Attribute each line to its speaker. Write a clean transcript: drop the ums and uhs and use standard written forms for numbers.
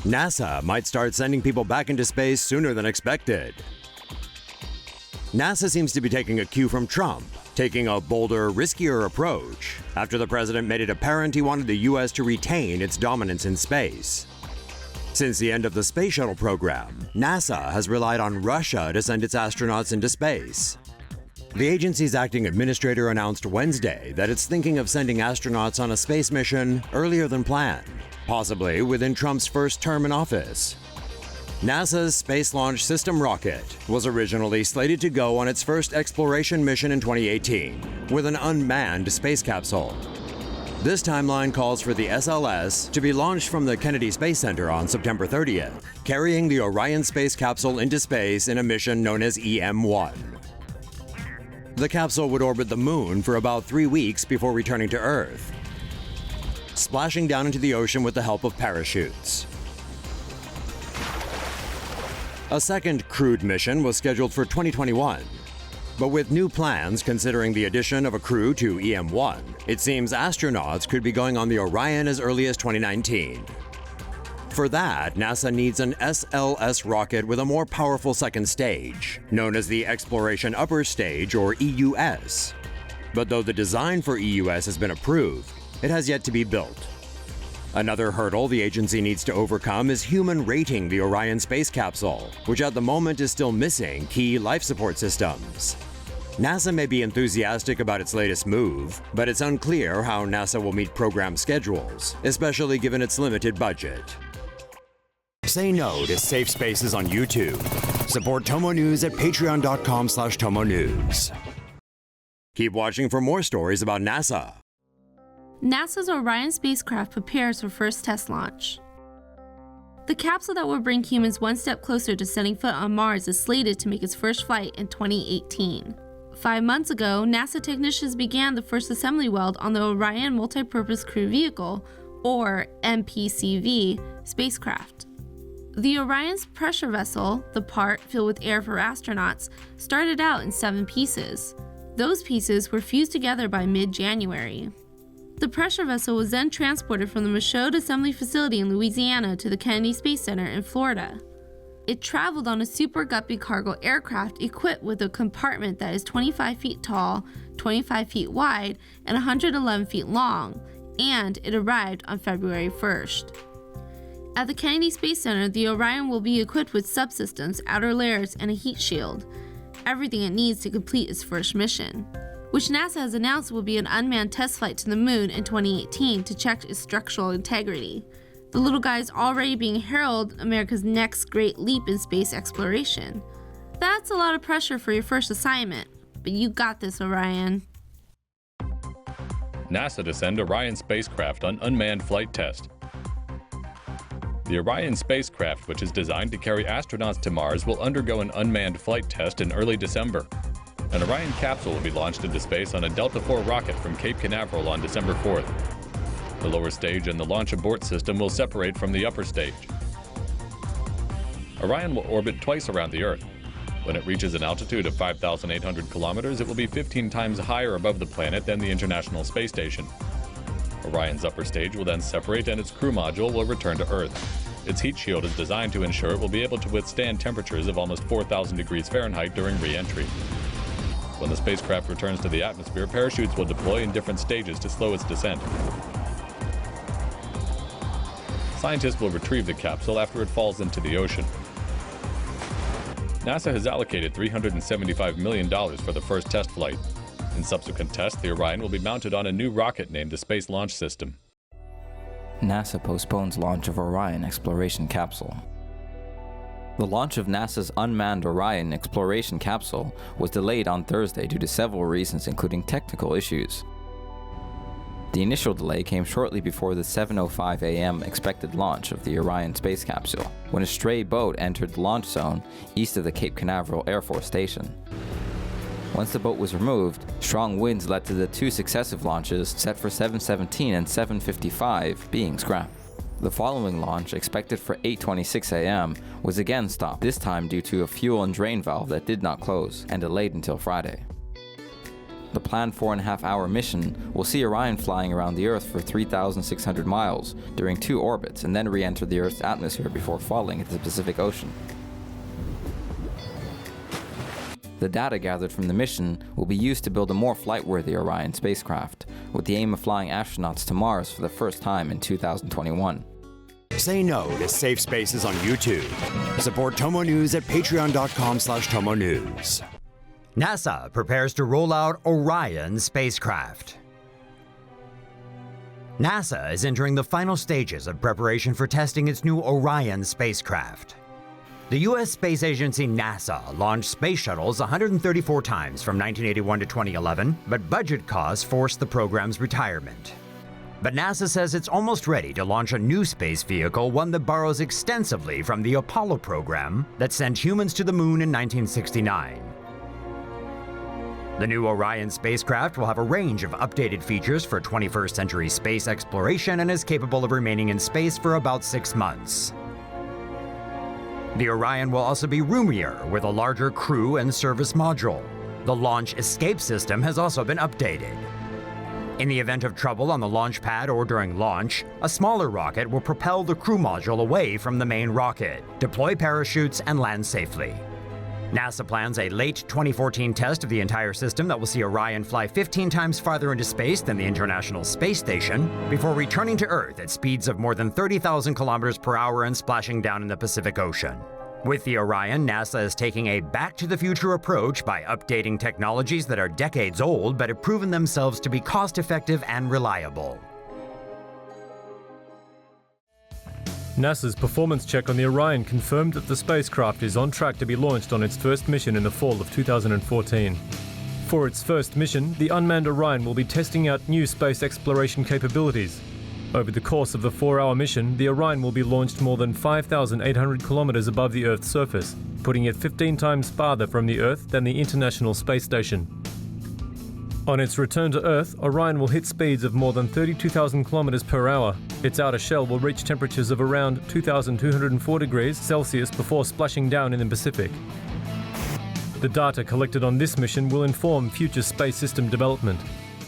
Speaker 1: NASA might start sending people back into space sooner than expected. NASA seems to be taking a cue from Trump, taking a bolder, riskier approach after the president made it apparent he wanted the U.S. to retain its dominance in space. Since the end of the Space Shuttle program, NASA has relied on Russia to send its astronauts into space. The agency's acting administrator announced Wednesday that it's thinking of sending astronauts on a space mission earlier than planned, possibly within Trump's first term in office. NASA's Space Launch System rocket was originally slated to go on its first exploration mission in 2018 with an unmanned space capsule. This timeline calls for the SLS to be launched from the Kennedy Space Center on September 30th, carrying the Orion space capsule into space in a mission known as EM-1. The capsule would orbit the moon for about 3 weeks before returning to Earth, splashing down into the ocean with the help of parachutes. A second crewed mission was scheduled for 2021, but with new plans considering the addition of a crew to EM-1, it seems astronauts could be going on the Orion as early as 2019. For that, NASA needs an SLS rocket with a more powerful second stage, known as the Exploration Upper Stage, or EUS. But though the design for EUS has been approved, it has yet to be built. Another hurdle the agency needs to overcome is human rating the Orion space capsule, which at the moment is still missing key life support systems. NASA may be enthusiastic about its latest move, but it's unclear how NASA will meet program schedules, especially given its limited budget. Say no to safe spaces on YouTube. Support TomoNews at patreon.com/TomoNews. Keep watching for more stories about NASA.
Speaker 2: NASA's Orion spacecraft prepares for first test launch. The capsule that will bring humans one step closer to setting foot on Mars is slated to make its first flight in 2018. 5 months ago, NASA technicians began the first assembly weld on the Orion Multipurpose Crew Vehicle, or MPCV, spacecraft. The Orion's pressure vessel, the part filled with air for astronauts, started out in 7 pieces. Those pieces were fused together by mid-January. The pressure vessel was then transported from the Michaud Assembly Facility in Louisiana to the Kennedy Space Center in Florida. It traveled on a Super Guppy cargo aircraft equipped with a compartment that is 25 feet tall, 25 feet wide, and 111 feet long, and it arrived on February 1st. At the Kennedy Space Center, the Orion will be equipped with subsystems, outer layers, and a heat shield, everything it needs to complete its first mission, which NASA has announced will be an unmanned test flight to the moon in 2018 to check its structural integrity. The little guy is already being heralded America's next great leap in space exploration. That's a lot of pressure for your first assignment, but you got this, Orion.
Speaker 3: NASA to send Orion spacecraft on unmanned flight test. The Orion spacecraft, which is designed to carry astronauts to Mars, will undergo an unmanned flight test in early December. An Orion capsule will be launched into space on a Delta IV rocket from Cape Canaveral on December 4th. The lower stage and the launch abort system will separate from the upper stage. Orion will orbit twice around the Earth. When it reaches an altitude of 5,800 kilometers, it will be 15 times higher above the planet than the International Space Station. Orion's upper stage will then separate and its crew module will return to Earth. Its heat shield is designed to ensure it will be able to withstand temperatures of almost 4,000 degrees Fahrenheit during re-entry. When the spacecraft returns to the atmosphere, parachutes will deploy in different stages to slow its descent. Scientists will retrieve the capsule after it falls into the ocean. NASA has allocated $375 million for the first test flight. In subsequent tests, the Orion will be mounted on a new rocket named the Space Launch System.
Speaker 4: NASA postpones launch of Orion exploration capsule. The launch of NASA's unmanned Orion exploration capsule was delayed on Thursday due to several reasons, including technical issues. The initial delay came shortly before the 7:05 a.m. expected launch of the Orion space capsule, when a stray boat entered the launch zone east of the Cape Canaveral Air Force Station. Once the boat was removed, strong winds led to the 2 successive launches set for 7:17 and 7:55 being scrapped. The following launch, expected for 8:26 a.m., was again stopped, this time due to a fuel and drain valve that did not close, and delayed until Friday. The planned 4.5-hour mission will see Orion flying around the Earth for 3,600 miles during 2 orbits and then re-enter the Earth's atmosphere before falling into the Pacific Ocean. The data gathered from the mission will be used to build a more flight-worthy Orion spacecraft, with the aim of flying astronauts to Mars for the first time in 2021.
Speaker 1: Say no to safe spaces on YouTube. Support TomoNews at patreon.com/TomoNews.
Speaker 5: NASA prepares to roll out Orion spacecraft. NASA is entering the final stages of preparation for testing its new Orion spacecraft. The U.S. space agency NASA launched space shuttles 134 times from 1981 to 2011, but budget costs forced the program's retirement. But NASA says it's almost ready to launch a new space vehicle, one that borrows extensively from the Apollo program that sent humans to the moon in 1969. The new Orion spacecraft will have a range of updated features for 21st century space exploration and is capable of remaining in space for about 6 months. The Orion will also be roomier with a larger crew and service module. The launch escape system has also been updated. In the event of trouble on the launch pad or during launch, a smaller rocket will propel the crew module away from the main rocket, deploy parachutes, and land safely. NASA plans a late 2014 test of the entire system that will see Orion fly 15 times farther into space than the International Space Station before returning to Earth at speeds of more than 30,000 kilometers per hour and splashing down in the Pacific Ocean. With the Orion, NASA is taking a back-to-the-future approach by updating technologies that are decades old but have proven themselves to be cost-effective and reliable.
Speaker 6: NASA's performance check on the Orion confirmed that the spacecraft is on track to be launched on its first mission in the fall of 2014. For its first mission, the unmanned Orion will be testing out new space exploration capabilities. Over the course of the 4-hour mission, the Orion will be launched more than 5,800 kilometers above the Earth's surface, putting it 15 times farther from the Earth than the International Space Station. On its return to Earth, Orion will hit speeds of more than 32,000 kilometers per hour. Its outer shell will reach temperatures of around 2,204 degrees Celsius before splashing down in the Pacific. The data collected on this mission will inform future space system development.